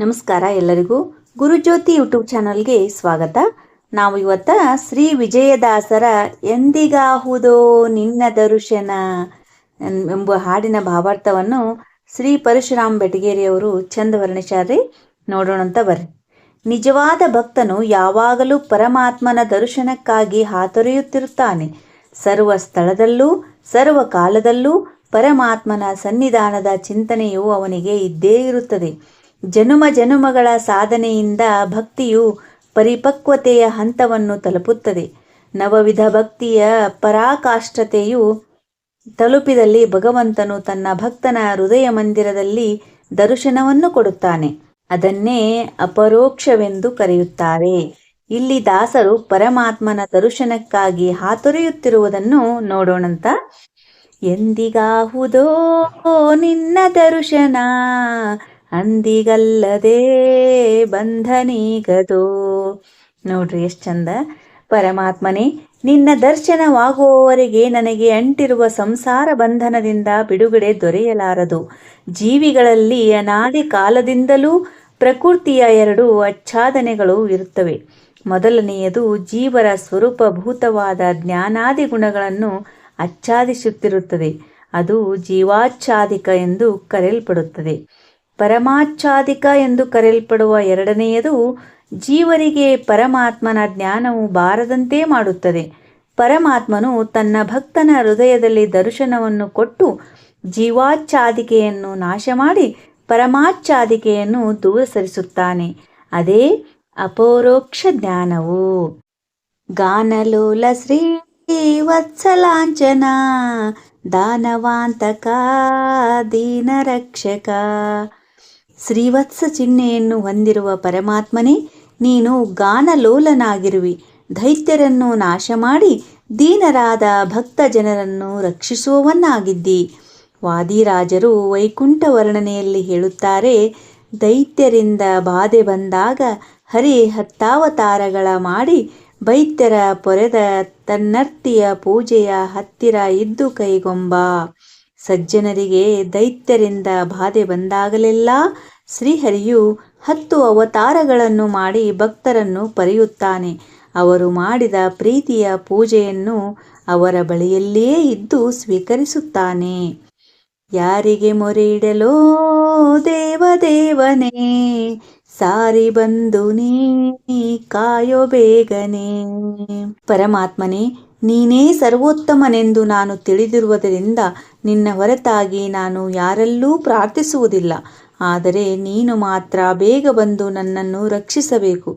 ನಮಸ್ಕಾರ ಎಲ್ಲರಿಗೂ. ಗುರುಜ್ಯೋತಿ ಯೂಟ್ಯೂಬ್ ಚಾನಲ್ಗೆ ಸ್ವಾಗತ. ನಾವು ಇವತ್ತ ಶ್ರೀ ವಿಜಯದಾಸರ ಎಂದಿಗಾಹುದೋ ನಿನ್ನ ದರ್ಶನ ಎಂಬ ಹಾಡಿನ ಭಾವಾರ್ಥವನ್ನು ಶ್ರೀ ಪರಶುರಾಮ್ ಬೆಟಗೇರಿಯವರು ಚಂದ ವರ್ಣಿಸ್ಯಾರ್ರಿ. ನೋಡೋಣಂತ ಬರ್ರಿ. ನಿಜವಾದ ಭಕ್ತನು ಯಾವಾಗಲೂ ಪರಮಾತ್ಮನ ದರ್ಶನಕ್ಕಾಗಿ ಹಾತೊರೆಯುತ್ತಿರುತ್ತಾನೆ. ಸರ್ವ ಸ್ಥಳದಲ್ಲೂ ಸರ್ವ ಕಾಲದಲ್ಲೂ ಪರಮಾತ್ಮನ ಸನ್ನಿಧಾನದ ಚಿಂತನೆಯು ಅವನಿಗೆ ಇದ್ದೇ ಇರುತ್ತದೆ. ಜನುಮ ಜನುಮಗಳ ಸಾಧನೆಯಿಂದ ಭಕ್ತಿಯು ಪರಿಪಕ್ವತೆಯ ಹಂತವನ್ನು ತಲುಪುತ್ತದೆ. ನವವಿಧ ಭಕ್ತಿಯ ಪರಾಕಾಷ್ಠತೆಯು ತಲುಪಿದಲ್ಲಿ ಭಗವಂತನು ತನ್ನ ಭಕ್ತನ ಹೃದಯ ಮಂದಿರದಲ್ಲಿ ದರ್ಶನವನ್ನು ಕೊಡುತ್ತಾನೆ. ಅದನ್ನೇ ಅಪರೋಕ್ಷವೆಂದು ಕರೆಯುತ್ತಾರೆ. ಇಲ್ಲಿ ದಾಸರು ಪರಮಾತ್ಮನ ದರ್ಶನಕ್ಕಾಗಿ ಹಾತೊರೆಯುತ್ತಿರುವುದನ್ನು ನೋಡೋಣಂತ. ಎಂದಿಗಾಹುದೋ ನಿನ್ನ ದರ್ಶನ ಅಂದಿಗಲ್ಲದೆ ಬಂಧನೀಗದೋ. ನೋಡ್ರಿ ಎಷ್ಟು ಚಂದ. ಪರಮಾತ್ಮನೇ, ನಿನ್ನ ದರ್ಶನವಾಗುವವರೆಗೆ ನನಗೆ ಅಂಟಿರುವ ಸಂಸಾರ ಬಂಧನದಿಂದ ಬಿಡುಗಡೆ ದೊರೆಯಲಾರದು. ಜೀವಿಗಳಲ್ಲಿ ಅನಾದಿ ಕಾಲದಿಂದಲೂ ಪ್ರಕೃತಿಯ ಎರಡು ಆಚ್ಛಾದನೆಗಳು ಇರುತ್ತವೆ. ಮೊದಲನೆಯದು ಜೀವರ ಸ್ವರೂಪಭೂತವಾದ ಜ್ಞಾನಾದಿ ಗುಣಗಳನ್ನು ಆಚ್ಛಾದಿಸುತ್ತಿರುತ್ತದೆ. ಅದು ಜೀವಾಚ್ಛಾದಿಕ ಎಂದು ಕರೆಯಲ್ಪಡುತ್ತದೆ. ಪರಮಾಚ್ಛಾದಿಕ ಎಂದು ಕರೆಯಲ್ಪಡುವ ಎರಡನೆಯದು ಜೀವರಿಗೆ ಪರಮಾತ್ಮನ ಜ್ಞಾನವು ಬಾರದಂತೆ ಮಾಡುತ್ತದೆ. ಪರಮಾತ್ಮನು ತನ್ನ ಭಕ್ತನ ಹೃದಯದಲ್ಲಿ ದರ್ಶನವನ್ನು ಕೊಟ್ಟು ಜೀವಾಚ್ಛಾದಿಕೆಯನ್ನು ನಾಶ ಮಾಡಿ ಪರಮಾಚ್ಛಾದಿಕೆಯನ್ನು ದೂರ ಸರಿಸುತ್ತಾನೆ. ಅದೇ ಅಪರೋಕ್ಷ ಜ್ಞಾನವು. ಗಾನಲೋಲ ಶ್ರೀ ವತ್ಸಲಾಂಚನ ದಾನವಾಂತಕ ದೀನರಕ್ಷಕ. ಶ್ರೀವತ್ಸ ಚಿಹ್ನೆಯನ್ನು ಹೊಂದಿರುವ ಪರಮಾತ್ಮನೇ, ನೀನು ಗಾನಲೋಲನಾಗಿರುವಿ. ದೈತ್ಯರನ್ನು ನಾಶ ಮಾಡಿ ದೀನರಾದ ಭಕ್ತ ಜನರನ್ನು ರಕ್ಷಿಸುವವನಾಗಿದ್ದಿ. ವಾದಿರಾಜರು ವೈಕುಂಠ ವರ್ಣನೆಯಲ್ಲಿ ಹೇಳುತ್ತಾರೆ, ದೈತ್ಯರಿಂದ ಬಾಧೆ ಬಂದಾಗ ಹರಿ ಹತ್ತಾವತಾರಗಳ ಮಾಡಿ ಬೈತ್ಯರ ಪೊರೆದ ತನ್ನರ್ತಿಯ ಪೂಜೆಯ ಹತ್ತಿರ ಇದ್ದು ಕೈಗೊಂಬ. ಸಜ್ಜನರಿಗೆ ದೈತ್ಯರಿಂದ ಬಾಧೆ ಬಂದಾಗಲೆಲ್ಲ ಶ್ರೀಹರಿಯು 10 ಅವತಾರಗಳನ್ನು ಮಾಡಿ ಭಕ್ತರನ್ನು ಪರೆಯುತ್ತಾನೆ. ಅವರು ಮಾಡಿದ ಪ್ರೀತಿಯ ಪೂಜೆಯನ್ನು ಅವರ ಬಳಿಯಲ್ಲಿಯೇ ಇದ್ದು ಸ್ವೀಕರಿಸುತ್ತಾನೆ. ಯಾರಿಗೆ ಮೊರೆ ಇಡಲೋ ದೇವದೇವನೇ, ಸಾರಿ ಬಂದು ನೀ ಕಾಯೋ ಬೇಗನೆ. ಪರಮಾತ್ಮನೇ, ನೀನೇ ಸರ್ವೋತ್ತಮನೆಂದು ನಾನು ತಿಳಿದಿರುವುದರಿಂದ ನಿನ್ನ ಹೊರತಾಗಿ ನಾನು ಯಾರಲ್ಲೂ ಪ್ರಾರ್ಥಿಸುವುದಿಲ್ಲ. ಆದರೆ ನೀನು ಮಾತ್ರ ಬೇಗ ಬಂದು ನನ್ನನ್ನು ರಕ್ಷಿಸಬೇಕು.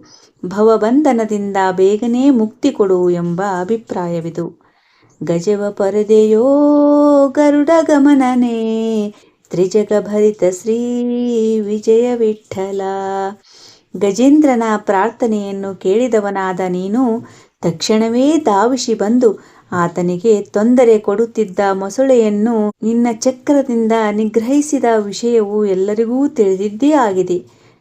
ಭವಬಂಧನದಿಂದ ಬೇಗನೆ ಮುಕ್ತಿ ಕೊಡು ಎಂಬ ಅಭಿಪ್ರಾಯವಿದು. ಗಜವ ಪರದೆಯೋ ಗರುಡ ಗಮನನೇ, ತ್ರಿಜಗ ಭರಿತ ಶ್ರೀ ವಿಜಯ ವಿಠಲ. ಗಜೇಂದ್ರನ ಪ್ರಾರ್ಥನೆಯನ್ನು ಕೇಳಿದವನಾದ ನೀನು ತಕ್ಷಣವೇ ಧಾವಿಸಿ ಬಂದು ಆತನಿಗೆ ತೊಂದರೆ ಕೊಡುತ್ತಿದ್ದ ಮೊಸಳೆಯನ್ನು ನಿನ್ನ ಚಕ್ರದಿಂದ ನಿಗ್ರಹಿಸಿದ ವಿಷಯವು ಎಲ್ಲರಿಗೂ ತಿಳಿದಿದ್ದೇ ಆಗಿದೆ.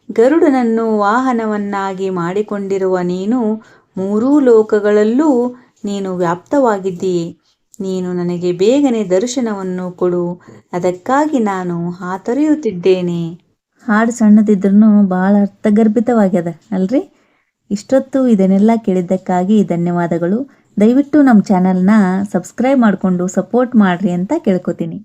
ಗರುಡನನ್ನು ವಾಹನವನ್ನಾಗಿ ಮಾಡಿಕೊಂಡಿರುವ ನೀನು 3 ಲೋಕಗಳಲ್ಲೂ ನೀನು ವ್ಯಾಪ್ತವಾಗಿದ್ದೀಯೆ. ನೀನು ನನಗೆ ಬೇಗನೆ ದರ್ಶನವನ್ನು ಕೊಡು, ಅದಕ್ಕಾಗಿ ನಾನು ಹಾತೊರೆಯುತ್ತಿದ್ದೇನೆ. ಹಾಡು ಸಣ್ಣದಿದ್ರೂ ಭಾಳ ಅರ್ಥಗರ್ಭಿತವಾಗ್ಯದ ಅಲ್ರಿ. ಇಷ್ಟೊತ್ತು ಇದನ್ನೆಲ್ಲ ಕೇಳಿದ್ದಕ್ಕಾಗಿ ಧನ್ಯವಾದಗಳು. ದಯವಿಟ್ಟು ನಮ್ಮ ಚಾನಲ್ನ ಸಬ್ಸ್ಕ್ರೈಬ್ ಮಾಡಿಕೊಂಡು ಸಪೋರ್ಟ್ ಮಾಡಿರಿ ಅಂತ ಕೇಳ್ಕೊತೀನಿ.